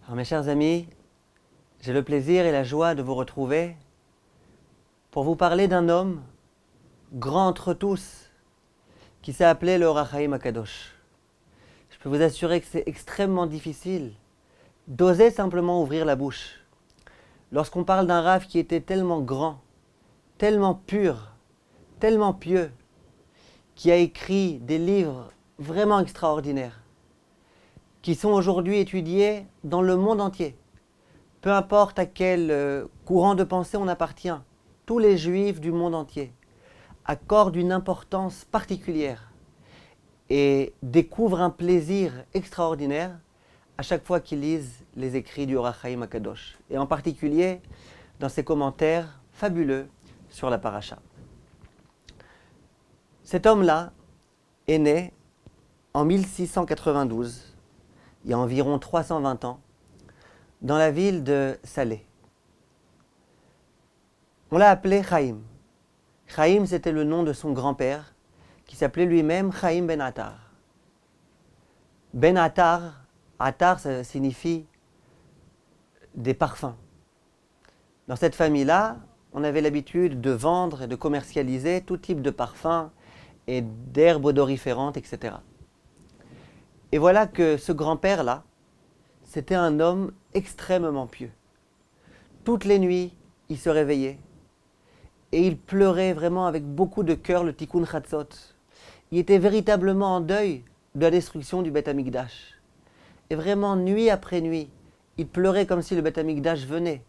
Alors, mes chers amis, j'ai le plaisir et la joie de vous retrouver pour vous parler d'un homme grand entre tous qui s'est appelé le Or HaChaim HaKadosh. Je peux vous assurer que c'est extrêmement difficile d'oser simplement ouvrir la bouche lorsqu'on parle d'un Rav qui était tellement grand, tellement pur, tellement pieux, qui a écrit des livres vraiment extraordinaires, qui sont aujourd'hui étudiés dans le monde entier. Peu importe à quel courant de pensée on appartient, tous les juifs du monde entier accordent une importance particulière et découvrent un plaisir extraordinaire à chaque fois qu'ils lisent les écrits du Or HaChaim HaKadosh, et en particulier dans ses commentaires fabuleux sur la paracha. Cet homme-là est né en 1692, il y a environ 320 ans, dans la ville de Salé. On l'a appelé Chaim. Chaim, c'était le nom de son grand-père, qui s'appelait lui-même Chaim ben Attar. Ben Attar, Attar, ça signifie des parfums. Dans cette famille-là, on avait l'habitude de vendre et de commercialiser tout type de parfums et d'herbes odoriférantes, etc. Et voilà que ce grand-père-là, c'était un homme extrêmement pieux. Toutes les nuits, il se réveillait et il pleurait vraiment avec beaucoup de cœur le Tikkun Chatzot. Il était véritablement en deuil de la destruction du Beth Amikdash. Et vraiment, nuit après nuit, il pleurait comme si le Beth Amikdash venait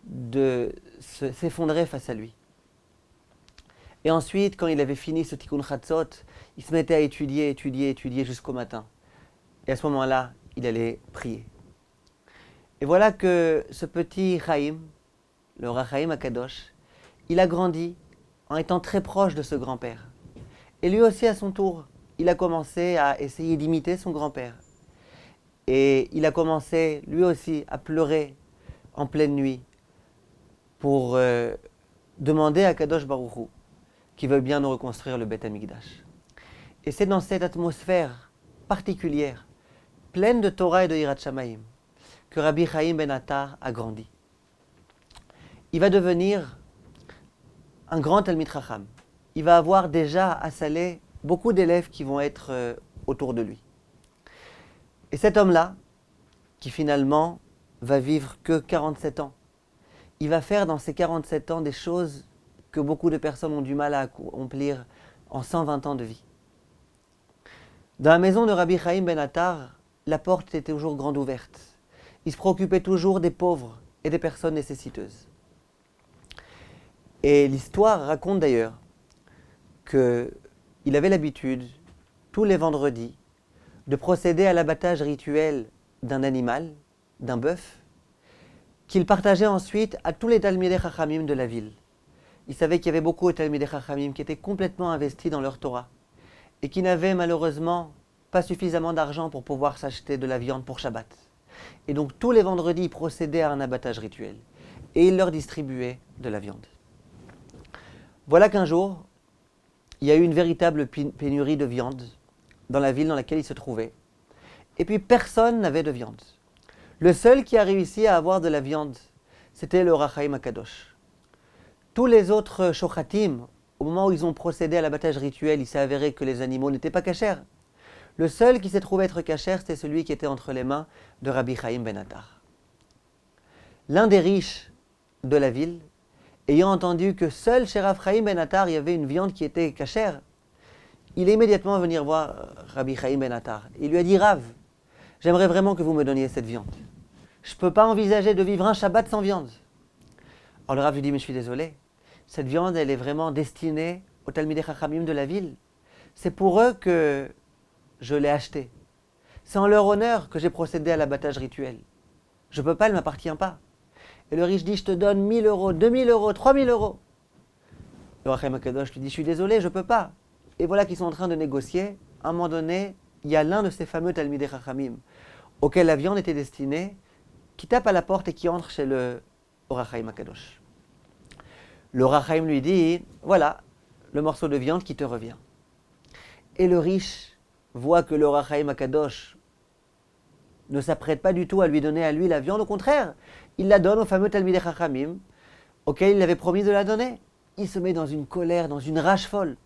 de s'effondrer face à lui. Et ensuite, quand il avait fini ce Tikkun Chatzot, il se mettait à étudier jusqu'au matin. Et à ce moment-là, il allait prier. Et voilà que ce petit Chaim, le Or HaChaim HaKadosh, il a grandi en étant très proche de ce grand-père. Et lui aussi, à son tour, il a commencé à essayer d'imiter son grand-père. Et il a commencé, lui aussi, à pleurer en pleine nuit pour demander à Kadosh Baruch Hu qu'il veuille bien nous reconstruire le Beth Amikdash. Et c'est dans cette atmosphère particulière, pleine de Torah et de Yirat Shamayim, que Rabbi Chaim ben Attar a grandi. Il va devenir un grand Talmid Chacham. Il va avoir déjà à Salé beaucoup d'élèves qui vont être autour de lui. Et cet homme-là, qui finalement va vivre que 47 ans, il va faire dans ces 47 ans des choses que beaucoup de personnes ont du mal à accomplir en 120 ans de vie. Dans la maison de Rabbi Chaim ben Attar, la porte était toujours grande ouverte. Il se préoccupait toujours des pauvres et des personnes nécessiteuses. Et l'histoire raconte d'ailleurs qu'il avait l'habitude, tous les vendredis, de procéder à l'abattage rituel d'un animal, d'un bœuf, qu'il partageait ensuite à tous les Talmidei Chachamim de la ville. Il savait qu'il y avait beaucoup de Talmidei Chachamim qui étaient complètement investis dans leur Torah et qui n'avaient malheureusement pas suffisamment d'argent pour pouvoir s'acheter de la viande pour Shabbat. Et donc tous les vendredis, il procédait à un abattage rituel et il leur distribuait de la viande. Voilà qu'un jour, il y a eu une véritable pénurie de viande dans la ville dans laquelle il se trouvait. Et puis personne n'avait de viande. Le seul qui a réussi à avoir de la viande, c'était le Or HaChaim HaKadosh. Tous les autres shochatim, au moment où ils ont procédé à l'abattage rituel, il s'est avéré que les animaux n'étaient pas cachers. Le seul qui s'est trouvé être kasher, c'était celui qui était entre les mains de Rabbi Chaim ben Attar. L'un des riches de la ville, ayant entendu que seul chez Rav Chaim ben Attar, il y avait une viande qui était kasher, il est immédiatement venu voir Rabbi Chaim ben Attar. Il lui a dit « Rav, j'aimerais vraiment que vous me donniez cette viande. Je ne peux pas envisager de vivre un Shabbat sans viande. » Alors le Rav lui dit « Mais je suis désolé, cette viande, elle est vraiment destinée aux Talmidei Chachamim de la ville. C'est pour eux que je l'ai achetée. C'est en leur honneur que j'ai procédé à l'abattage rituel. Je ne peux pas, elle ne m'appartient pas. » Et le riche dit « Je te donne 1000 euros, 2000 euros, 3000 euros. » Le Or HaChaim HaKadosh lui dit « Je suis désolé, je ne peux pas. » Et voilà qu'ils sont en train de négocier. À un moment donné, il y a l'un de ces fameux Talmidei Chachamim auquel la viande était destinée, qui tape à la porte et qui entre chez le Or HaChaim HaKadosh. Le Or HaChaim lui dit « Voilà, le morceau de viande qui te revient. » Et le riche voit que le Or HaChaim HaKadosh ne s'apprête pas du tout à lui donner à lui la viande, au contraire, il la donne au fameux Talmidei Chachamim, auquel il avait promis de la donner. Il se met dans une colère, dans une rage folle.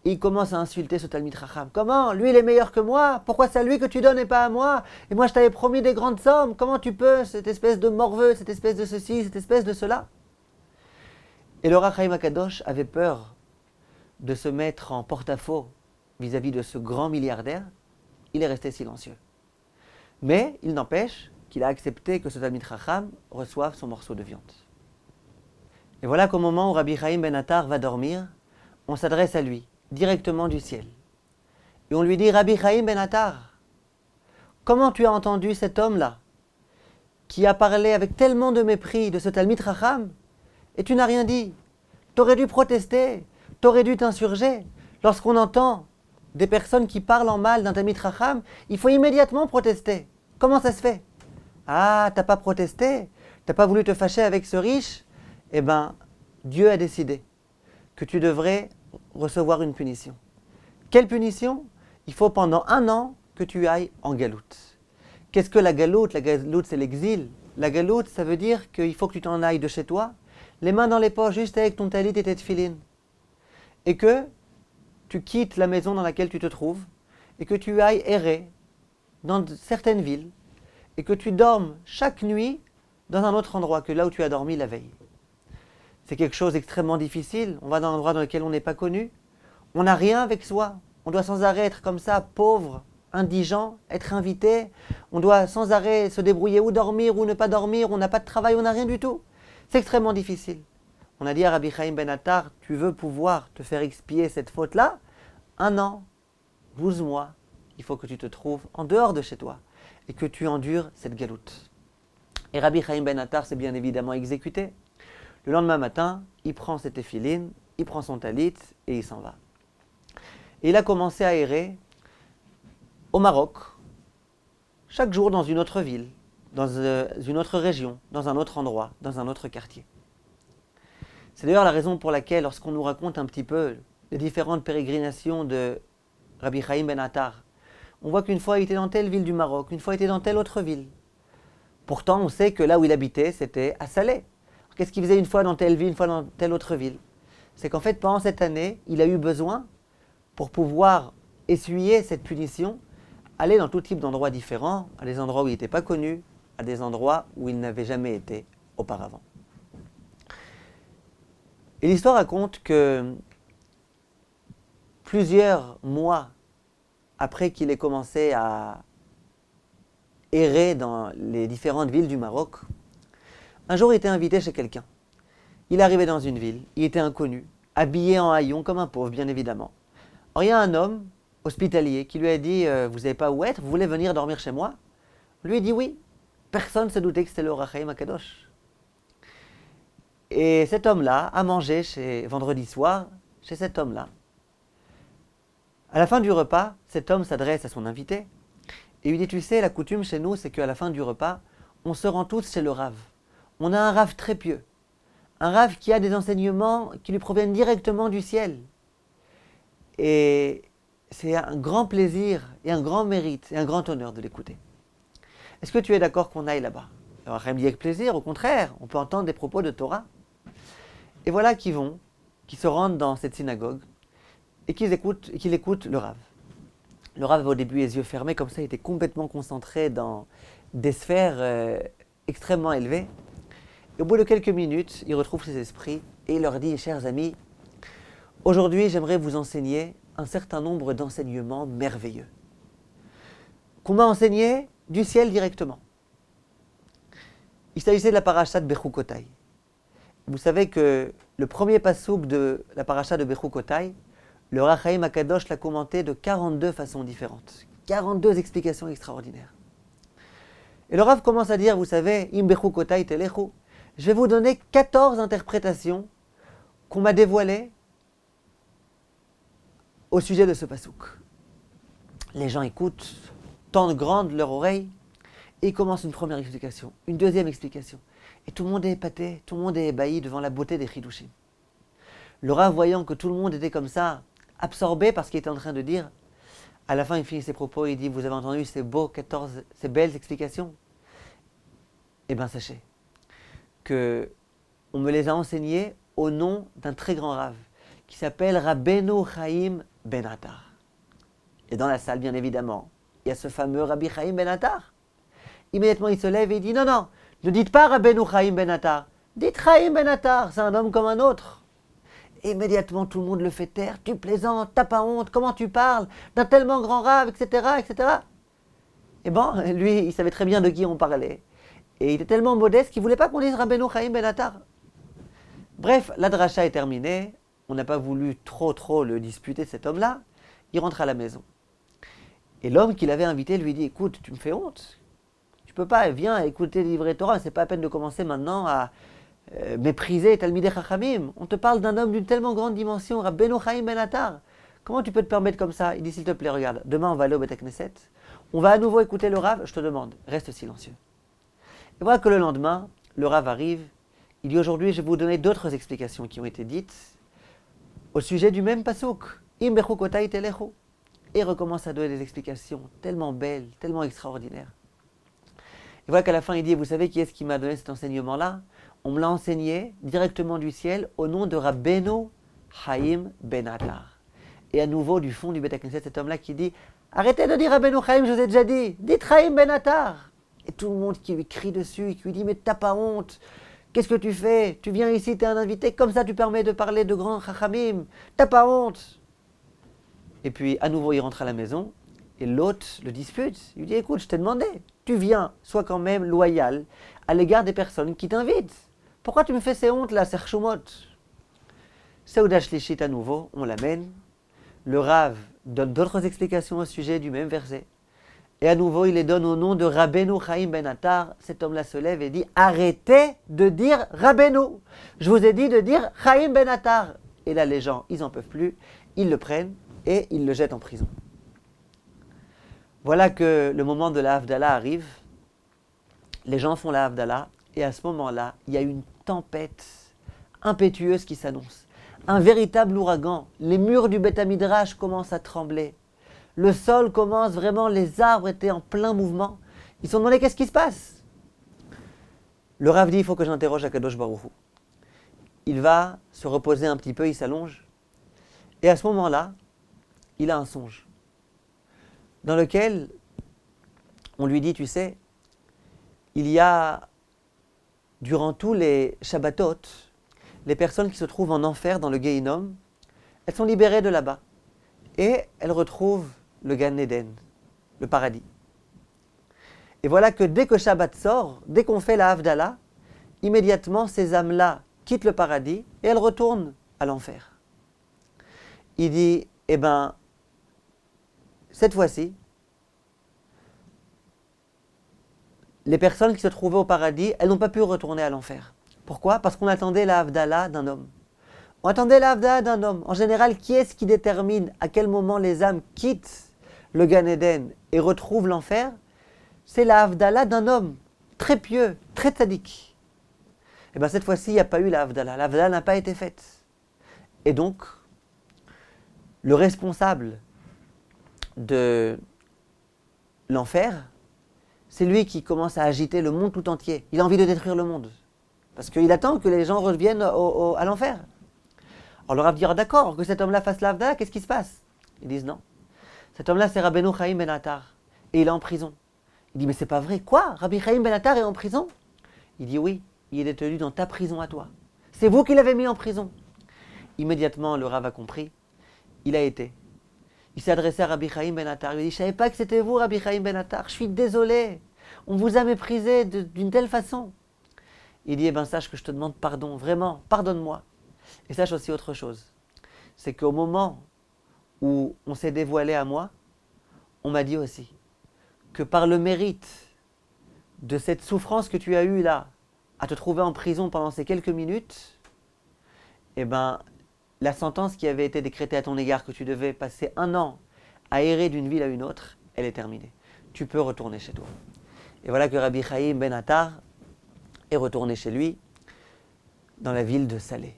Et il commence à insulter ce Talmid Chacham. Comment? Lui, il est meilleur que moi. Pourquoi c'est à lui que tu donnes et pas à moi? Et moi, je t'avais promis des grandes sommes. Comment tu peux, cette espèce de morveux, cette espèce de ceci, cette espèce de cela? Et le Ohr HaChaim HaKadosh avait peur de se mettre en porte-à-faux vis-à-vis de ce grand milliardaire. Il est resté silencieux. Mais il n'empêche qu'il a accepté que ce Talmid Chacham reçoive son morceau de viande. Et voilà qu'au moment où Rabbi Chaim Ben Attar va dormir, on s'adresse à lui, directement du ciel. Et on lui dit, Rabbi Chaim Ben Attar, comment tu as entendu cet homme-là, qui a parlé avec tellement de mépris de ce Talmid Chacham, et tu n'as rien dit? T'aurais dû protester, t'aurais dû t'insurger. Lorsqu'on entend des personnes qui parlent en mal d'un Talmid Chacham, il faut immédiatement protester. Comment ça se fait? Ah, t'as pas protesté? T'as pas voulu te fâcher avec ce riche? Eh bien, Dieu a décidé que tu devrais recevoir une punition. Quelle punition? Il faut pendant 1 an que tu ailles en galoute. Qu'est-ce que la galoute? La galoute, c'est l'exil. La galoute, ça veut dire qu'il faut que tu t'en ailles de chez toi, les mains dans les poches, juste avec ton talit et tes tefilin. Et que tu quittes la maison dans laquelle tu te trouves, et que tu ailles errer dans certaines villes, et que tu dormes chaque nuit dans un autre endroit que là où tu as dormi la veille. C'est quelque chose d'extrêmement difficile. On va dans un endroit dans lequel on n'est pas connu. On n'a rien avec soi. On doit sans arrêt être comme ça, pauvre, indigent, être invité. On doit sans arrêt se débrouiller ou dormir ou ne pas dormir. On n'a pas de travail, on n'a rien du tout. C'est extrêmement difficile. On a dit à Rabbi Chaim Ben Attar, tu veux pouvoir te faire expier cette faute-là? 1 an, 12 mois, il faut que tu te trouves en dehors de chez toi et que tu endures cette galoute. Et Rabbi Chaim Ben Attar s'est bien évidemment exécuté. Le lendemain matin, il prend ses téphilines, il prend son talit et il s'en va. Et il a commencé à errer au Maroc, chaque jour dans une autre ville, dans une autre région, dans un autre endroit, dans un autre quartier. C'est d'ailleurs la raison pour laquelle, lorsqu'on nous raconte un petit peu les différentes pérégrinations de Rabbi Chaim Ben Attar, on voit qu'une fois il était dans telle ville du Maroc, une fois il était dans telle autre ville. Pourtant, on sait que là où il habitait, c'était à Salé. Qu'est-ce qu'il faisait une fois dans telle ville, une fois dans telle autre ville? C'est qu'en fait, pendant cette année, il a eu besoin, pour pouvoir essuyer cette punition, aller dans tout type d'endroits différents, à des endroits où il n'était pas connu, à des endroits où il n'avait jamais été auparavant. Et l'histoire raconte que plusieurs mois après qu'il ait commencé à errer dans les différentes villes du Maroc, un jour, il était invité chez quelqu'un. Il arrivait dans une ville, il était inconnu, habillé en haillons comme un pauvre, bien évidemment. Or, il y a un homme hospitalier qui lui a dit « Vous n'avez pas où être, vous voulez venir dormir chez moi ?» Lui a dit oui. Personne ne se doutait que c'était le Ohr HaChaim HaKadosh. Et cet homme-là a mangé vendredi soir chez cet homme-là. À la fin du repas, cet homme s'adresse à son invité et lui dit « Tu sais, la coutume chez nous, c'est qu'à la fin du repas, on se rend tous chez le Rav. On a un Rav très pieux, un Rav qui a des enseignements qui lui proviennent directement du ciel. Et c'est un grand plaisir et un grand mérite et un grand honneur de l'écouter. Est-ce que tu es d'accord qu'on aille là-bas? Alors, Chaim dit avec plaisir, au contraire, on peut entendre des propos de Torah. Et voilà qu'ils se rendent dans cette synagogue et qu'il écoute le Rav. Le Rav avait au début les yeux fermés, comme ça il était complètement concentré dans des sphères extrêmement élevées. Et au bout de quelques minutes, il retrouve ses esprits et il leur dit, chers amis, aujourd'hui j'aimerais vous enseigner un certain nombre d'enseignements merveilleux. Qu'on m'a enseigné du ciel directement. Il s'agissait de la paracha de Bechukotai. Vous savez que le premier pasouk de la paracha de Bechukotai, le Ohr HaChaim HaKadosh l'a commenté de 42 façons différentes. 42 explications extraordinaires. Et le Rav commence à dire, vous savez, Im Bechukotai telechu, je vais vous donner 14 interprétations qu'on m'a dévoilées au sujet de ce pasouk. Les gens écoutent, tendent grandes leur oreille, et ils commencent une première explication, une deuxième explication. Et tout le monde est épaté, tout le monde est ébahi devant la beauté des Chidushim. Le Rav, voyant que tout le monde était comme ça, absorbé par ce qu'il était en train de dire, À la fin, il finit ses propos, il dit, vous avez entendu ces ces belles explications? Eh bien, sachez que on me les a enseignées au nom d'un très grand rave qui s'appelle Rabbeinu Chaim Ben Attar. Et dans la salle, bien évidemment, il y a ce fameux Rabbi Chaim Ben Attar. Immédiatement, il se lève et il dit, non, non, ne dites pas Rabbeinu Chaim Ben Attar, dites Chaim Ben Attar, c'est un homme comme un autre. Et immédiatement, tout le monde le fait taire, tu plaisantes, t'as pas honte, comment tu parles d'un tellement grand rave, etc., etc. Et bon, lui, il savait très bien de qui on parlait. Et il était tellement modeste qu'il ne voulait pas qu'on dise Rabbeinu Chaim Ben Attar. Bref, la dracha est terminée. On n'a pas voulu trop le disputer, cet homme-là. Il rentre à la maison. Et l'homme qui l'avait invité lui dit, écoute, tu me fais honte. Tu peux pas, viens écouter le livret Torah. C'est pas la peine de commencer maintenant à mépriser Talmidei Chachamim. On te parle d'un homme d'une tellement grande dimension, Rabbeinu Chaim Ben Attar. Comment tu peux te permettre comme ça? Il dit, s'il te plaît, regarde, demain on va aller au Beth Knesset. On va à nouveau écouter le Rav. Je te demande, reste silencieux. Et voilà que le lendemain, le Rav arrive. Il dit, aujourd'hui, je vais vous donner d'autres explications qui ont été dites au sujet du même pasouk. Im bechukotai telechu. Et il recommence à donner des explications tellement belles, tellement extraordinaires. Et voilà qu'à la fin, il dit, vous savez qui est-ce qui m'a donné cet enseignement-là? On me l'a enseigné directement du ciel au nom de Rabbeinu Chaim Ben Attar. Et à nouveau, du fond du Beth Knesset, cet homme-là qui dit, arrêtez de dire Rabbeinu Chaim, je vous ai déjà dit, dites Chaim Ben Attar. Et tout le monde qui lui crie dessus, qui lui dit, mais t'as pas honte? Qu'est-ce que tu fais? Tu viens ici, t'es un invité, comme ça tu permets de parler de grands chachamim. T'as pas honte? Et puis, à nouveau, il rentre à la maison, et l'hôte le dispute. Il lui dit, écoute, je t'ai demandé, tu viens, sois quand même loyal à l'égard des personnes qui t'invitent. Pourquoi tu me fais ces hontes là, Serchumot? Seuda Shlishit à nouveau, on l'amène. Le Rav donne d'autres explications au sujet du même verset. Et à nouveau, il les donne au nom de Rabbeinu Chaim Ben Attar. Cet homme-là se lève et dit, arrêtez de dire Rabbeinu. Je vous ai dit de dire Chaim Ben Attar. Et là, les gens, ils n'en peuvent plus. Ils le prennent et ils le jettent en prison. Voilà que le moment de la Havdalah arrive. Les gens font la Havdalah. Et à ce moment-là, il y a une tempête impétueuse qui s'annonce. Un véritable ouragan. Les murs du Beth Midrash commencent à trembler. Le sol commence vraiment, les arbres étaient en plein mouvement. Ils se sont demandé qu'est-ce qui se passe. Le Rav dit, il faut que j'interroge Akadosh Baruch Hu. Il va se reposer un petit peu, il s'allonge. Et à ce moment-là, il a un songe. Dans lequel on lui dit, tu sais, il y a, durant tous les Shabbatot, les personnes qui se trouvent en enfer dans le Gehinnom, elles sont libérées de là-bas. Et elles retrouvent le Gan Eden, le paradis. Et voilà que dès que Shabbat sort, dès qu'on fait la Havdalah, immédiatement ces âmes-là quittent le paradis et elles retournent à l'enfer. Il dit, eh bien, cette fois-ci, les personnes qui se trouvaient au paradis, elles n'ont pas pu retourner à l'enfer. Pourquoi? Parce qu'on attendait la Havdalah d'un homme. On attendait la Havdalah d'un homme. En général, qui est-ce qui détermine à quel moment les âmes quittent le Gan Eden et retrouvent l'enfer? C'est la Havdalah d'un homme très pieux, très tzaddik. Et bien cette fois-ci, il n'y a pas eu la Havdalah. La Havdalah n'a pas été faite. Et donc, le responsable de l'enfer, c'est lui qui commence à agiter le monde tout entier. Il a envie de détruire le monde. Parce qu'il attend que les gens reviennent à l'enfer. Alors le Rav dira, d'accord, que cet homme-là fasse la Havdalah, qu'est-ce qui se passe? Ils disent non. Cet homme-là, c'est Rabbeinu Chaim Ben Attar. Et il est en prison. Il dit, mais c'est pas vrai. Quoi? Rabbi Chaim Ben Attar est en prison? Il dit, oui, il est détenu dans ta prison à toi. C'est vous qui l'avez mis en prison. Immédiatement, le Rav a compris. Il a été. Il s'est adressé à Rabbi Chaim Ben Attar. Il lui a dit, je ne savais pas que c'était vous, Rabbi Chaim Ben Attar. Je suis désolé. On vous a méprisé d'une telle façon. Il dit, eh bien, sache que je te demande pardon. Vraiment, pardonne-moi. Et sache aussi autre chose. C'est qu'au moment où on s'est dévoilé à moi, on m'a dit aussi que par le mérite de cette souffrance que tu as eue là, à te trouver en prison pendant ces quelques minutes, eh ben, la sentence qui avait été décrétée à ton égard, que tu devais passer 1 an à errer d'une ville à une autre, elle est terminée. Tu peux retourner chez toi. Et voilà que Rabbi Chaim Ben Attar est retourné chez lui, dans la ville de Salé.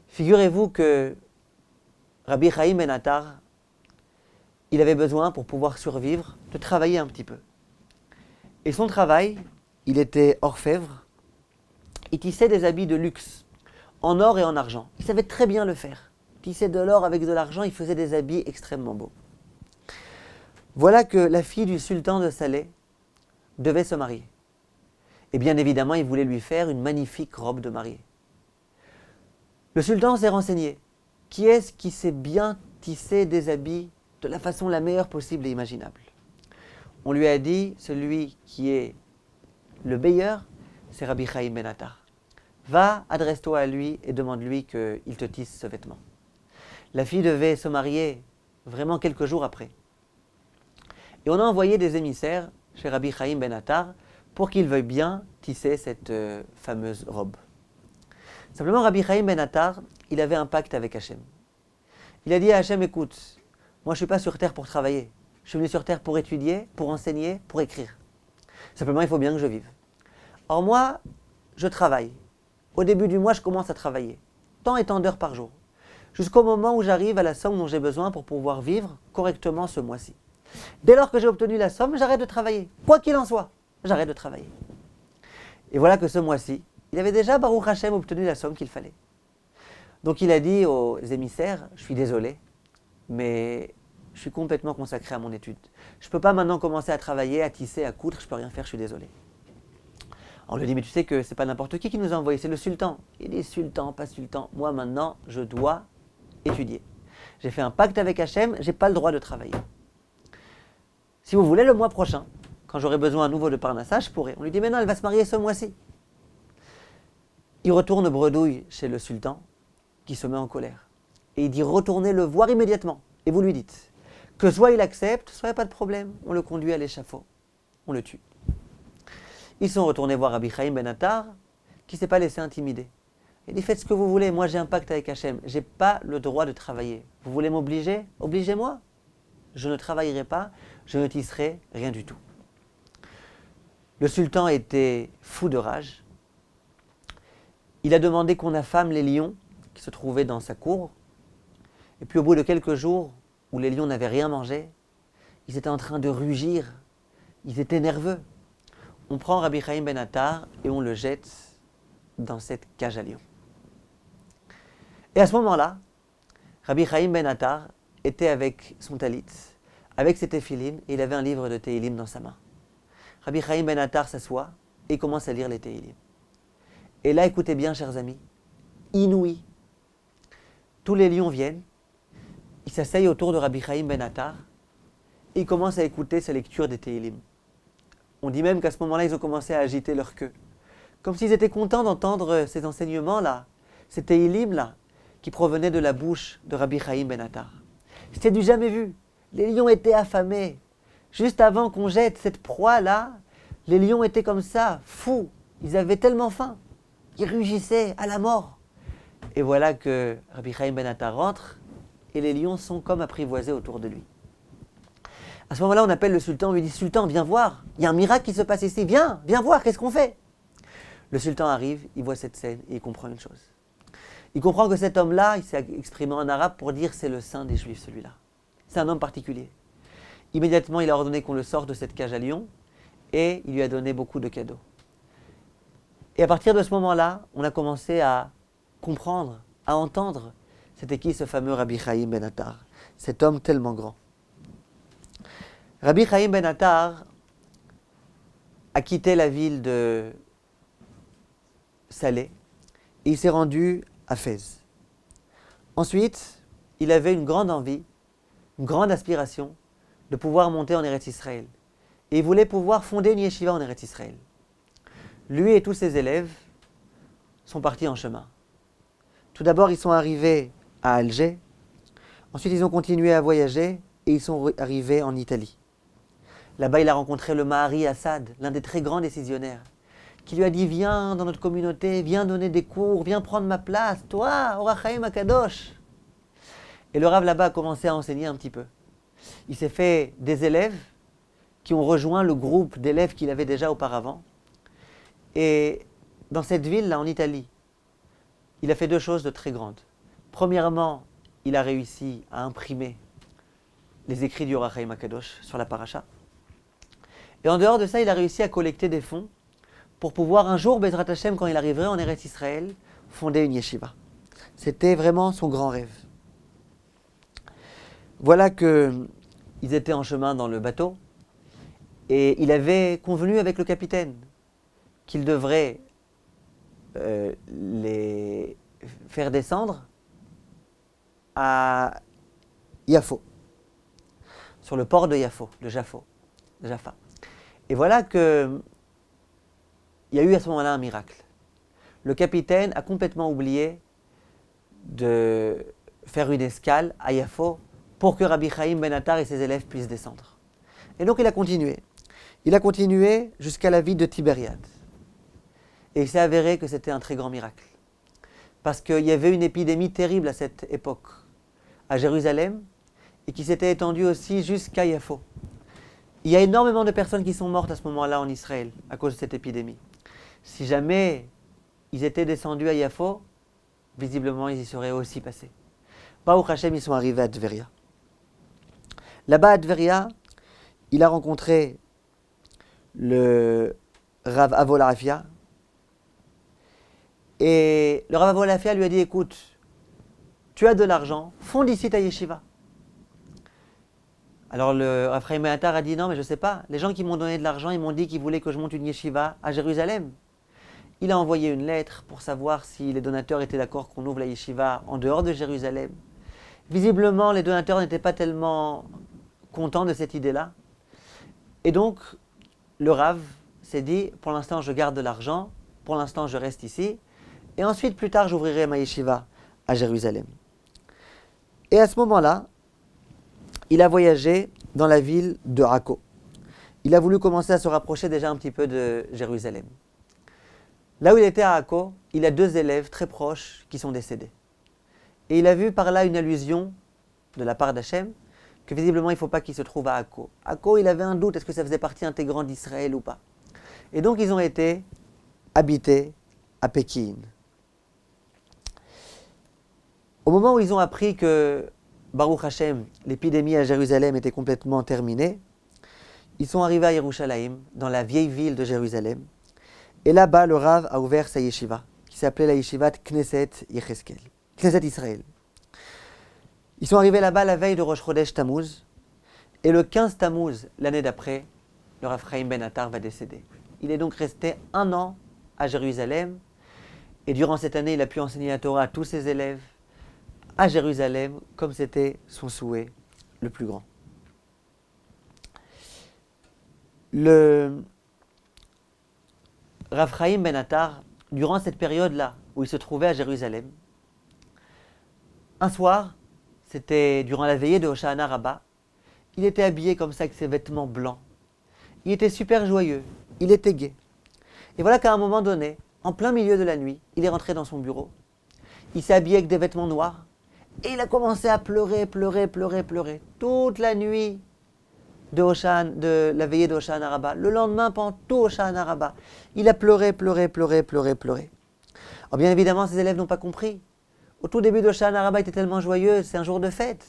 Figurez-vous que Rabbi Chaim Ben Attar il avait besoin, pour pouvoir survivre, de travailler un petit peu. Et son travail, il était orfèvre, il tissait des habits de luxe, en or et en argent. Il savait très bien le faire. Il tissait de l'or avec de l'argent, il faisait des habits extrêmement beaux. Voilà que la fille du sultan de Salé devait se marier. Et bien évidemment, il voulait lui faire une magnifique robe de mariée. Le sultan s'est renseigné. Qui est-ce qui sait bien tisser des habits de la façon la meilleure possible et imaginable? On lui a dit, celui qui est le meilleur, c'est Rabbi Chaim Ben Attar. Va, adresse-toi à lui et demande-lui qu'il te tisse ce vêtement. La fille devait se marier vraiment quelques jours après. Et on a envoyé des émissaires chez Rabbi Chaim Ben Attar pour qu'il veuille bien tisser cette fameuse robe. Simplement, Rabbi Chaim Ben Attar, il avait un pacte avec Hachem. Il a dit à Hachem, écoute, moi je ne suis pas sur terre pour travailler. Je suis venu sur terre pour étudier, pour enseigner, pour écrire. Simplement, il faut bien que je vive. Or moi, je travaille. Au début du mois, je commence à travailler. Tant et tant d'heures par jour. Jusqu'au moment où j'arrive à la somme dont j'ai besoin pour pouvoir vivre correctement ce mois-ci. Dès lors que j'ai obtenu la somme, j'arrête de travailler. Quoi qu'il en soit, j'arrête de travailler. Et voilà que ce mois-ci, il avait déjà, Baruch Hashem, obtenu la somme qu'il fallait. Donc il a dit aux émissaires, je suis désolé, mais je suis complètement consacré à mon étude. Je ne peux pas maintenant commencer à travailler, à tisser, à coudre, je ne peux rien faire, je suis désolé. On lui dit, mais tu sais que ce n'est pas n'importe qui nous a envoyé, c'est le sultan. Il dit, sultan, pas sultan, moi maintenant, je dois étudier. J'ai fait un pacte avec Hachem, je n'ai pas le droit de travailler. Si vous voulez, le mois prochain, quand j'aurai besoin à nouveau de Parnassa, je pourrai. On lui dit, mais non, elle va se marier ce mois-ci. Il retourne bredouille chez le sultan, qui se met en colère. Et il dit, retournez le voir immédiatement. Et vous lui dites, que soit il accepte, soit il n'y a pas de problème. On le conduit à l'échafaud. On le tue. Ils sont retournés voir Rabbi Chaim Ben Attar, qui ne s'est pas laissé intimider. Il dit, faites ce que vous voulez, moi j'ai un pacte avec Hachem, je n'ai pas le droit de travailler. Vous voulez m'obliger? Obligez-moi. Je ne travaillerai pas, je ne tisserai rien du tout. Le sultan était fou de rage. Il a demandé qu'on affame les lions qui se trouvaient dans sa cour. Et puis au bout de quelques jours, où les lions n'avaient rien mangé, ils étaient en train de rugir, ils étaient nerveux. On prend Rabbi Chaim Ben Attar et on le jette dans cette cage à lions. Et à ce moment-là, Rabbi Chaim Ben Attar était avec son talit, avec ses téphilines, et il avait un livre de Tehilim dans sa main. Rabbi Chaim Ben Attar s'assoit et commence à lire les Tehilim. Et là, écoutez bien, chers amis, inouï. Tous les lions viennent, ils s'asseyent autour de Rabbi Chaim Ben Attar et ils commencent à écouter sa lecture des Tehilim. On dit même qu'à ce moment-là, ils ont commencé à agiter leur queue. Comme s'ils étaient contents d'entendre ces enseignements-là, ces Tehilim-là, qui provenaient de la bouche de Rabbi Chaim Ben Attar. C'était du jamais vu. Les lions étaient affamés. Juste avant qu'on jette cette proie-là, les lions étaient comme ça, fous. Ils avaient tellement faim. Ils rugissaient à la mort. Et voilà que Rabbi Chaim Ben Attar rentre et les lions sont comme apprivoisés autour de lui. À ce moment-là, on appelle le sultan, on lui dit « Sultan, viens voir, il y a un miracle qui se passe ici, viens voir, qu'est-ce qu'on fait ?» Le sultan arrive, il voit cette scène et il comprend une chose. Il comprend que cet homme-là, il s'est exprimé en arabe pour dire « c'est le saint des Juifs, celui-là ». C'est un homme particulier. Immédiatement, il a ordonné qu'on le sorte de cette cage à lions et il lui a donné beaucoup de cadeaux. Et à partir de ce moment-là, on a commencé à comprendre, à entendre, c'était qui ce fameux Rabbi Chaim Ben Attar, cet homme tellement grand. Rabbi Chaim Ben Attar a quitté la ville de Salé et il s'est rendu à Fès. Ensuite, il avait une grande envie, une grande aspiration de pouvoir monter en Eretz Israël. Et il voulait pouvoir fonder une yeshiva en Eretz Israël. Lui et tous ses élèves sont partis en chemin. Tout d'abord, ils sont arrivés à Alger. Ensuite, ils ont continué à voyager et ils sont arrivés en Italie. Là-bas, il a rencontré le Mahari Assad, l'un des très grands décisionnaires, qui lui a dit « Viens dans notre communauté, viens donner des cours, viens prendre ma place, toi, Or HaChaim HaKadosh !» Et le Rav là-bas a commencé à enseigner un petit peu. Il s'est fait des élèves qui ont rejoint le groupe d'élèves qu'il avait déjà auparavant. Et dans cette ville-là, en Italie, il a fait deux choses de très grandes. Premièrement, il a réussi à imprimer les écrits du Or HaChaim HaKadosh sur la paracha. Et en dehors de ça, il a réussi à collecter des fonds pour pouvoir un jour, Bezrat Hashem, quand il arriverait en Eretz Israël, fonder une yeshiva. C'était vraiment son grand rêve. Voilà qu'ils étaient en chemin dans le bateau et il avait convenu avec le capitaine qu'il devrait les faire descendre à Yafo, sur le port de Yafo, de Jaffa. Et voilà que il y a eu à ce moment-là un miracle. Le capitaine a complètement oublié de faire une escale à Yafo pour que Rabbi Chaim Ben Attar et ses élèves puissent descendre. Et donc il a continué. Il a continué jusqu'à la ville de Tibériade. Et il s'est avéré que c'était un très grand miracle. Parce qu'il y avait une épidémie terrible à cette époque à Jérusalem et qui s'était étendue aussi jusqu'à Yafo. Il y a énormément de personnes qui sont mortes à ce moment-là en Israël à cause de cette épidémie. Si jamais ils étaient descendus à Yafo, visiblement ils y seraient aussi passés. Baruch Hashem, ils sont arrivés à Tveria. Là-bas à Tveria, il a rencontré le Rav Avolafia. Et le Rav Avolafia lui a dit, écoute, tu as de l'argent, fonde ici ta yeshiva. Alors le Rav Chaim Ben Attar a dit, non mais je ne sais pas, les gens qui m'ont donné de l'argent, ils m'ont dit qu'ils voulaient que je monte une yeshiva à Jérusalem. Il a envoyé une lettre pour savoir si les donateurs étaient d'accord qu'on ouvre la yeshiva en dehors de Jérusalem. Visiblement, les donateurs n'étaient pas tellement contents de cette idée-là. Et donc, le Rav s'est dit, pour l'instant, je garde de l'argent, pour l'instant, je reste ici, et ensuite, plus tard, j'ouvrirai ma yeshiva à Jérusalem. Et à ce moment-là, il a voyagé dans la ville de Akko. Il a voulu commencer à se rapprocher déjà un petit peu de Jérusalem. Là où il était à Akko, il a 2 élèves très proches qui sont décédés. Et il a vu par là une allusion de la part d'Hachem que visiblement il ne faut pas qu'il se trouve à Akko. Akko, il avait un doute, est-ce que ça faisait partie intégrante d'Israël ou pas? Et donc ils ont été habités à Pékin. Au moment où ils ont appris que Baruch Hashem, l'épidémie à Jérusalem était complètement terminée, ils sont arrivés à Yerushalayim, dans la vieille ville de Jérusalem. Et là-bas, le Rav a ouvert sa yeshiva, qui s'appelait la yeshivat Knesset Yecheskel, Knesset Israël. Ils sont arrivés là-bas la veille de Rosh Chodesh Tammuz, et le 15 Tammuz, l'année d'après, le Rav Chaim Ben Attar va décéder. Il est donc resté 1 an à Jérusalem, et durant cette année, il a pu enseigner la Torah à tous ses élèves, à Jérusalem, comme c'était son souhait le plus grand. Le Rav Chaim Ben Attar, durant cette période-là, où il se trouvait à Jérusalem, un soir, c'était durant la veillée de Hoshana Rabbah, il était habillé comme ça avec ses vêtements blancs. Il était super joyeux, il était gai. Et voilà qu'à un moment donné, en plein milieu de la nuit, il est rentré dans son bureau. Il s'est habillé avec des vêtements noirs et il a commencé à pleurer toute la nuit de la veillée de Hoshana Rabbah. Le lendemain, pendant tout Hoshana Rabbah, il a pleuré. Alors bien évidemment, ses élèves n'ont pas compris. Au tout début de Hoshana Rabbah, il était tellement joyeux, c'est un jour de fête.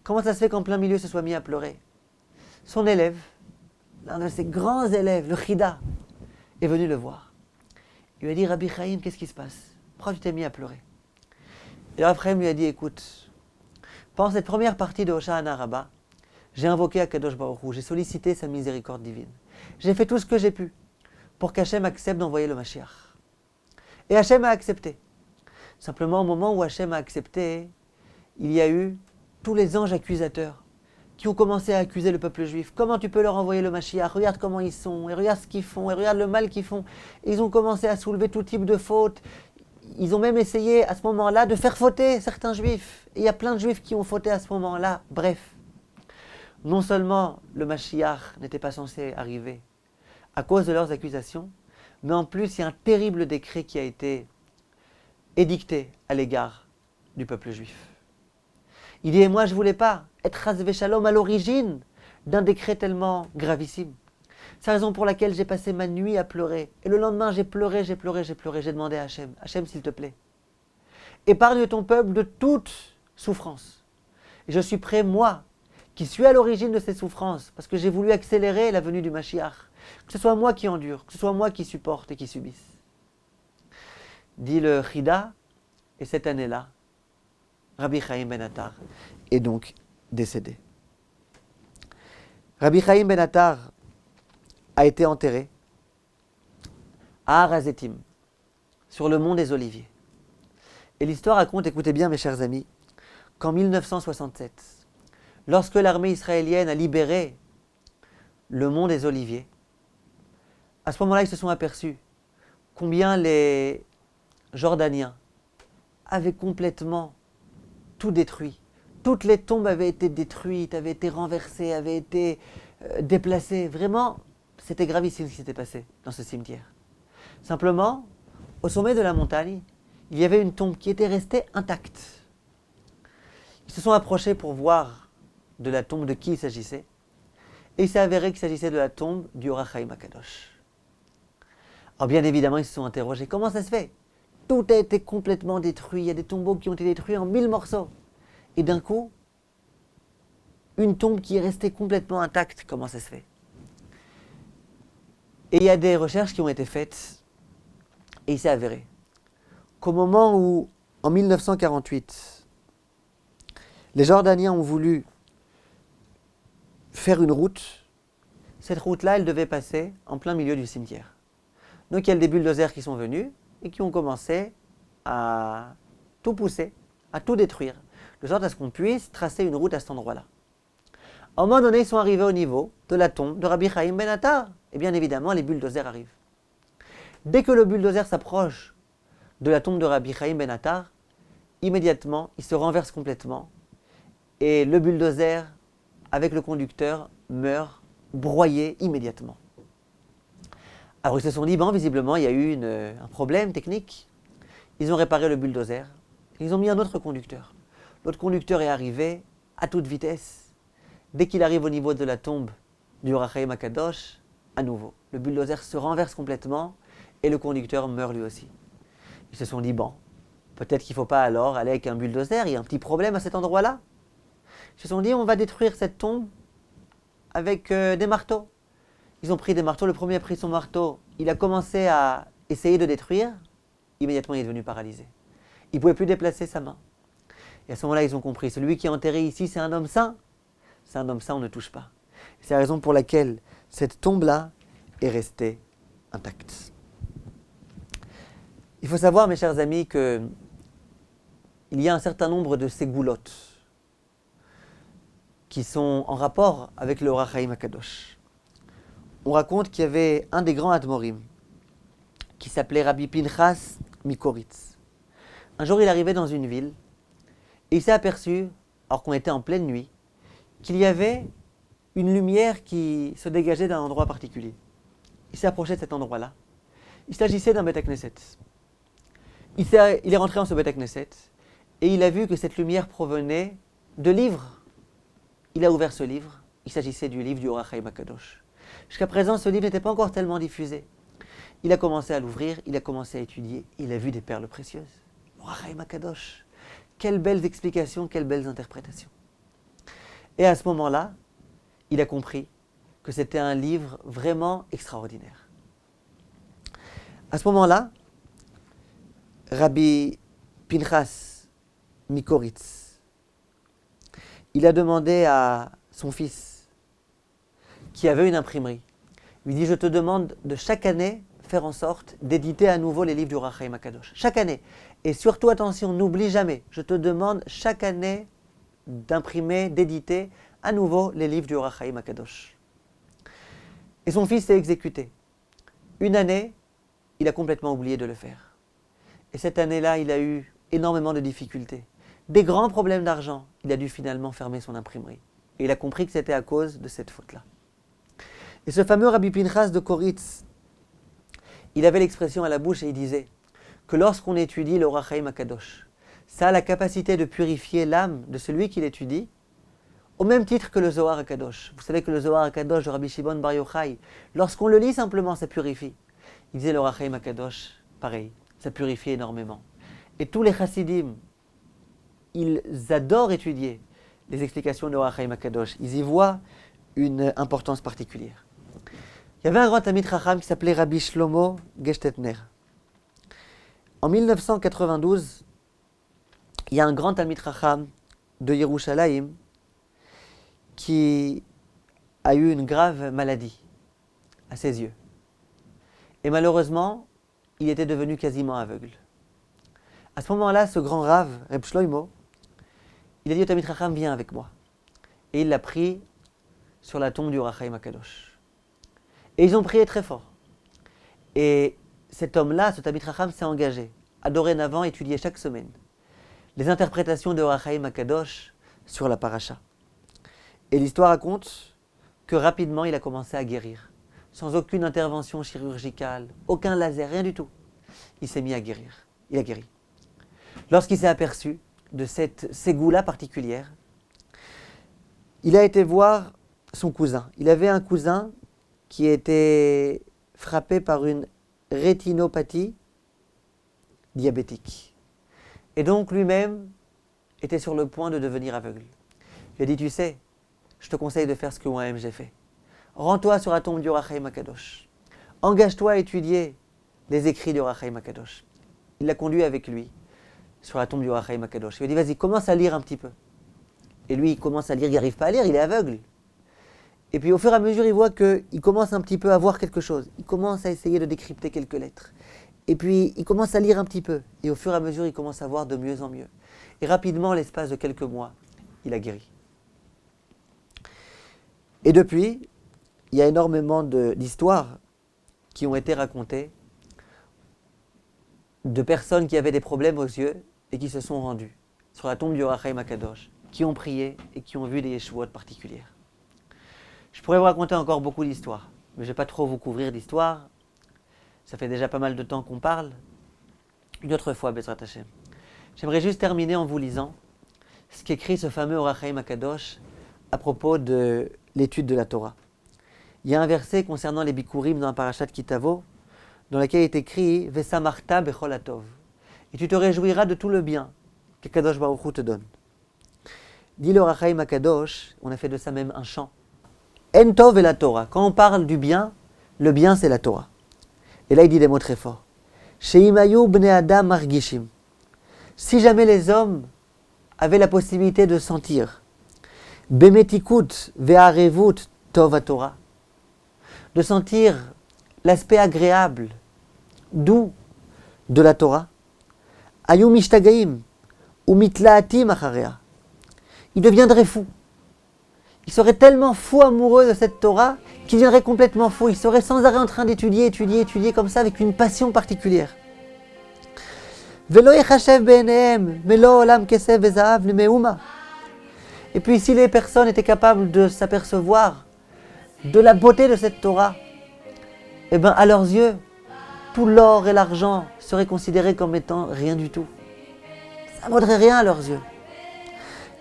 Comment ça se fait qu'en plein milieu, se soit mis à pleurer? Son élève, l'un de ses grands élèves, le Chida, est venu le voir. Il lui a dit, Rabbi Chaim, qu'est-ce qui se passe? Pourquoi tu t'es mis à pleurer? Et Rabbi Chaim lui a dit, écoute, pendant cette première partie de Hoshana Rabbah, j'ai invoqué Akadosh Baruch Hu, j'ai sollicité sa miséricorde divine. J'ai fait tout ce que j'ai pu pour qu'Hachem accepte d'envoyer le Mashiach. Et Hachem a accepté. Simplement, au moment où Hachem a accepté, il y a eu tous les anges accusateurs qui ont commencé à accuser le peuple juif. Comment tu peux leur envoyer le Mashiach? Regarde comment ils sont, et regarde ce qu'ils font, et regarde le mal qu'ils font. Et ils ont commencé à soulever tout type de fautes. Ils ont même essayé à ce moment-là de faire fauter certains juifs. Et il y a plein de juifs qui ont fauté à ce moment-là. Bref, non seulement le Mashiach n'était pas censé arriver à cause de leurs accusations, mais en plus il y a un terrible décret qui a été édicté à l'égard du peuple juif. Il dit, et moi je ne voulais pas être chas v'shalom à l'origine d'un décret tellement gravissime. C'est la raison pour laquelle j'ai passé ma nuit à pleurer. Et le lendemain j'ai pleuré, j'ai demandé à Hachem, Hachem s'il te plaît, épargne ton peuple de toute souffrance. Et je suis prêt, moi, qui suis à l'origine de ces souffrances, parce que j'ai voulu accélérer la venue du Mashiach, que ce soit moi qui endure, que ce soit moi qui supporte et qui subisse. Dit le Chida, et cette année-là, Rabbi Chaim Ben Attar est donc décédé. Rabbi Chaim Ben Attar a été enterré à Har HaZeitim, sur le mont des Oliviers. Et l'histoire raconte, écoutez bien mes chers amis, qu'en 1967, lorsque l'armée israélienne a libéré le mont des Oliviers, à ce moment-là, ils se sont aperçus combien les Jordaniens avaient complètement tout détruit. Toutes les tombes avaient été détruites, avaient été renversées, avaient été déplacées. Vraiment, c'était gravissime ce qui s'était passé dans ce cimetière. Simplement, au sommet de la montagne, il y avait une tombe qui était restée intacte. Ils se sont approchés pour voir de la tombe de qui il s'agissait. Et il s'est avéré qu'il s'agissait de la tombe du Or HaChaim HaKadosh. Alors bien évidemment, ils se sont interrogés. Comment ça se fait? Tout a été complètement détruit. Il y a des tombeaux qui ont été détruits en 1000 morceaux. Et d'un coup, une tombe qui est restée complètement intacte. Comment ça se fait? Et il y a des recherches qui ont été faites. Et il s'est avéré qu'au moment où, en 1948, les Jordaniens ont voulu faire une route, cette route-là, elle devait passer en plein milieu du cimetière. Donc il y a des bulldozers qui sont venus et qui ont commencé à tout pousser, à tout détruire, de sorte à ce qu'on puisse tracer une route à cet endroit-là. À un moment donné, ils sont arrivés au niveau de la tombe de Rabbi Chaim Ben Attar. Et bien évidemment, les bulldozers arrivent. Dès que le bulldozer s'approche de la tombe de Rabbi Chaim Ben Attar, immédiatement, il se renverse complètement. Et le bulldozer, avec le conducteur, meurt broyé immédiatement. Alors ils se sont dit, bon, visiblement, il y a eu un problème technique. Ils ont réparé le bulldozer. Ils ont mis un autre conducteur. L'autre conducteur est arrivé à toute vitesse. Dès qu'il arrive au niveau de la tombe du Or HaChaim HaKadosh, à nouveau, le bulldozer se renverse complètement et le conducteur meurt lui aussi. Ils se sont dit, bon, peut-être qu'il ne faut pas alors aller avec un bulldozer, il y a un petit problème à cet endroit-là. Ils se sont dit, on va détruire cette tombe avec des marteaux. Ils ont pris des marteaux, le premier a pris son marteau, il a commencé à essayer de détruire, immédiatement il est devenu paralysé. Il ne pouvait plus déplacer sa main. Et à ce moment-là, ils ont compris, celui qui est enterré ici, c'est un homme saint. C'est un homme saint, on ne touche pas. C'est la raison pour laquelle cette tombe-là est restée intacte. Il faut savoir, mes chers amis, qu'il y a un certain nombre de ségoulottes qui sont en rapport avec le Or HaChaim HaKadosh. On raconte qu'il y avait un des grands Admorim qui s'appelait Rabbi Pinchas Mikoritz. Un jour, il arrivait dans une ville et il s'est aperçu, alors qu'on était en pleine nuit, qu'il y avait une lumière qui se dégageait d'un endroit particulier. Il s'est approché de cet endroit-là. Il s'agissait d'un Beth Knesset. Il est rentré dans ce Beth Knesset et il a vu que cette lumière provenait de livres. Il a ouvert ce livre. Il s'agissait du livre du Or HaChaim HaKadosh. Jusqu'à présent, ce livre n'était pas encore tellement diffusé. Il a commencé à l'ouvrir, il a commencé à étudier, il a vu des perles précieuses. Or HaChaim HaKadosh. Quelles belles explications, quelles belles interprétations. Et à ce moment-là, il a compris que c'était un livre vraiment extraordinaire. À ce moment-là, Rabbi Pinchas Mikoritz, il a demandé à son fils, qui avait une imprimerie, il lui dit, je te demande de chaque année faire en sorte d'éditer à nouveau les livres du Or HaChaim HaKadosh. Chaque année. Et surtout, attention, n'oublie jamais, je te demande chaque année d'imprimer, d'éditer à nouveau les livres du Or HaChaim HaKadosh. Et son fils s'est exécuté. Une année, il a complètement oublié de le faire. Et cette année-là, il a eu énormément de difficultés. Des grands problèmes d'argent. Il a dû finalement fermer son imprimerie. Et il a compris que c'était à cause de cette faute-là. Et ce fameux Rabbi Pinchas de Koritz, il avait l'expression à la bouche et il disait que lorsqu'on étudie le Or HaChaim HaKadosh, ça a la capacité de purifier l'âme de celui qui l'étudie, au même titre que le Zohar HaKadosh. Vous savez que le Zohar HaKadosh de Rabbi Shimon Bar Yochai, lorsqu'on le lit simplement, ça purifie. Il disait le Or HaChaim HaKadosh, pareil, ça purifie énormément. Et tous les chassidim, ils adorent étudier les explications de Or HaChaim HaKadosh. Ils y voient une importance particulière. Il y avait un grand Talmid Chacham qui s'appelait Rabbi Shlomo Gestetner. En 1992, il y a un grand Talmid Chacham de Yerushalayim qui a eu une grave maladie à ses yeux. Et malheureusement, il était devenu quasiment aveugle. À ce moment-là, ce grand Rav, Reb Shloimo, il a dit au Talmid Chacham, viens avec moi. Et il l'a pris sur la tombe du Or HaChaim HaKadosh. Et ils ont prié très fort. Et cet homme-là, ce Talmid Chacham, s'est engagé à dorénavant étudier chaque semaine les interprétations de Or HaChaim HaKadosh sur la paracha. Et l'histoire raconte que rapidement, il a commencé à guérir, sans aucune intervention chirurgicale, aucun laser, rien du tout. Il s'est mis à guérir. Il a guéri. Lorsqu'il s'est aperçu de cette ségoula particulière, il a été voir son cousin. Il avait un cousin qui était frappé par une rétinopathie diabétique. Et donc lui-même était sur le point de devenir aveugle. Il a dit, tu sais, je te conseille de faire ce que moi-même j'ai fait. Rends-toi sur la tombe du Or HaChaim HaKadosh. Engage-toi à étudier les écrits du Or HaChaim HaKadosh. Il l'a conduit avec lui sur la tombe du Or HaChaim HaKadosh. Il lui a dit, vas-y, commence à lire un petit peu. Et lui, il commence à lire, il n'arrive pas à lire, il est aveugle. Et puis au fur et à mesure, il voit qu'il commence un petit peu à voir quelque chose. Il commence à essayer de décrypter quelques lettres. Et puis il commence à lire un petit peu. Et au fur et à mesure, il commence à voir de mieux en mieux. Et rapidement, en l'espace de quelques mois, il a guéri. Et depuis, il y a énormément d'histoires qui ont été racontées de personnes qui avaient des problèmes aux yeux et qui se sont rendues sur la tombe du Or HaChaim HaKadosh, qui ont prié et qui ont vu des yeshuot particulières. Je pourrais vous raconter encore beaucoup d'histoires, mais je ne vais pas trop vous couvrir d'histoires. Ça fait déjà pas mal de temps qu'on parle. Une autre fois, Bezrat Hashem. J'aimerais juste terminer en vous lisant ce qu'écrit ce fameux Or HaChaim HaKadosh à propos de l'étude de la Torah. Il y a un verset concernant les Bikurim dans la parashat Kitavo, dans lequel il est écrit « Vesamarta bechol hatov » et tu te réjouiras de tout le bien que Kadosh Baruch Hu te donne. Dit le Or HaChaim HaKadosh, on a fait de ça même un chant. En tov et la Torah. Quand on parle du bien, le bien c'est la Torah. Et là il dit des mots très forts. Sheimayu bnei adam margishim. Si jamais les hommes avaient la possibilité de sentir bemetikut ve'arevut tov Torah, de sentir l'aspect agréable, doux de la Torah, ayu mishtagaim ou mitlaatim acharea. Il deviendrait fou. Il serait tellement fou amoureux de cette Torah qu'il deviendrait complètement fou. Il serait sans arrêt en train d'étudier, étudier comme ça avec une passion particulière. Velo yechashev beinehem melo olam kesef vezahav lemeuma. Et puis si les personnes étaient capables de s'apercevoir de la beauté de cette Torah, eh bien à leurs yeux, tout l'or et l'argent seraient considérés comme étant rien du tout. Ça ne vaudrait rien à leurs yeux.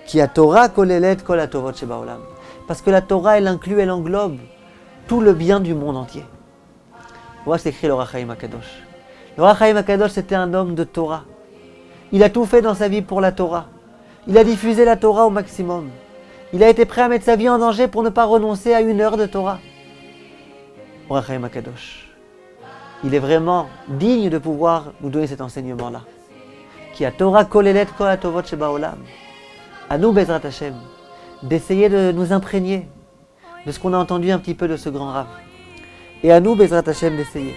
Ki a Torah kolelet kol hatovot shebaolam. Parce que la Torah, elle inclut, elle englobe tout le bien du monde entier. Voilà ce qu'écrit le Or HaChaim HaKadosh. Le Or HaChaim HaKadosh, c'était un homme de Torah. Il a tout fait dans sa vie pour la Torah. Il a diffusé la Torah au maximum. Il a été prêt à mettre sa vie en danger pour ne pas renoncer à une heure de Torah. Or HaChaim HaKadosh. Il est vraiment digne de pouvoir nous donner cet enseignement-là. Ki a Torah kolelet kol hatovot shebaolam. À nous, Bezrat Hashem, d'essayer de nous imprégner de ce qu'on a entendu un petit peu de ce grand Rav. Et à nous, Bezrat Hashem, d'essayer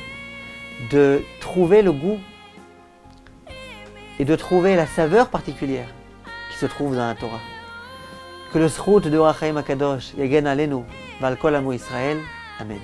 de trouver le goût et de trouver la saveur particulière qui se trouve dans la Torah. Que le srout de Or HaChaim HaKadosh yagen alenu val kol amo Israël. Amen.